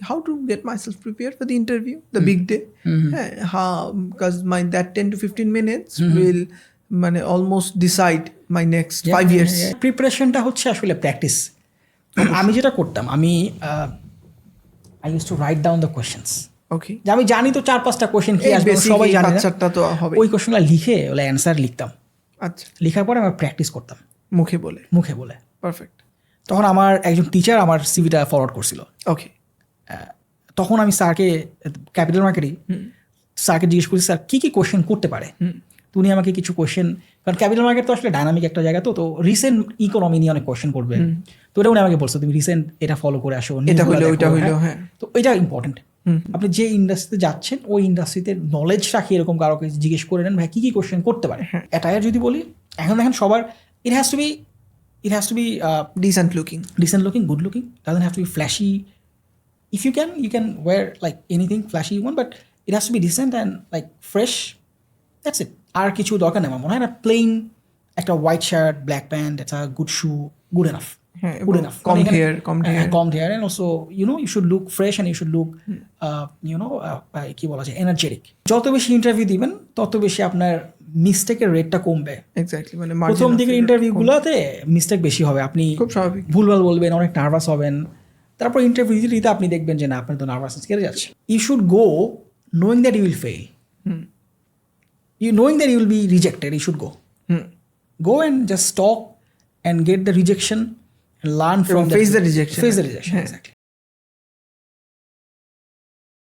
how to get myself prepared for the interview, the big day. How, because that 10 to 15 minutes will almost decide my next 5 years. প্রিপারেশনটা হচ্ছে আসলে practice. আমি যেটা করতাম, আমি I use to write down the questions. Okay, যে আমি জানি তো 4-5টা কোয়েশ্চেন কি আসবে, সবাই জানে না, তো হবে। ওই কোয়েশ্চেনগুলো লিখে ওগুলো অ্যান্সার লিখতাম। আচ্ছা, লেখার পরে আমি প্র্যাকটিস করতাম মুখে বলে। পারফেক্ট। তখন আমার একজন টিচার আমার সিভিটা ফরওয়ার্ড করছিল। ওকে, তখন আমি স্যারকে, ক্যাপিটাল মার্কেটে স্যারকে জিজ্ঞেস করছি, স্যার কী কী কোয়েশ্চেন করতে পারে। তো উনি আমাকে কিছু কোয়েশ্চেন, কারণ ক্যাপিটাল মার্কেট তো আসলে ডাইনামিক একটা জায়গা, তো রিসেন্ট ইকোনমি নিয়ে অনেক কোয়েশ্চেন করবে। তো এটা উনি আমাকে বলছে, তুমি রিসেন্ট এটা ফলো করে আসো, এটা হইলো ওইটা হইলো। হ্যাঁ, তো এটা ইম্পর্টেন্ট। আপনি যে ইন্ডাস্ট্রিতে যাচ্ছেন ওই ইন্ডাস্ট্রিতে নলেজ রাখি, এরকম কারো কাছে জিজ্ঞেস করে নেন, ভাই কী কী কোয়েশ্চেন করতে পারে। অ্যাটায়ার যদি বলি, এখন দেখেন সবার it has to be decent looking, good looking, doesn't have to be flashy. If you can wear like anything flashy you want, but it has to be decent and like fresh. That's it. আর কিছু দরকার নেই আমার মনে হয় না। Plain একটা white shirt, black pant, একটা good shoe, good enough. Good enough. Combed hair, and also you should look fresh and you should look কি বলা যায়, এনার্জেটিক। যত বেশি ইন্টারভিউ দিবেন তত বেশি আপনার মিস্টেকের রেটটা কমবে। এক্স্যাক্টলি, প্রথম দিকের ইন্টারভিউগুলোতে মিস্টেক বেশি হবে, আপনি খুব স্বাভাবিক ভুলভাল বলবেন, অনেক নার্ভাস হবেন। তারপর ইন্টারভিউ দিতে আপনি দেখবেন যে না, আপনার তো নার্ভাসনেস কেটে যাচ্ছে। You should go knowing that you will fail, knowing that you will be rejected. You should go and just talk and get the rejection and learn from face the rejection. Exactly.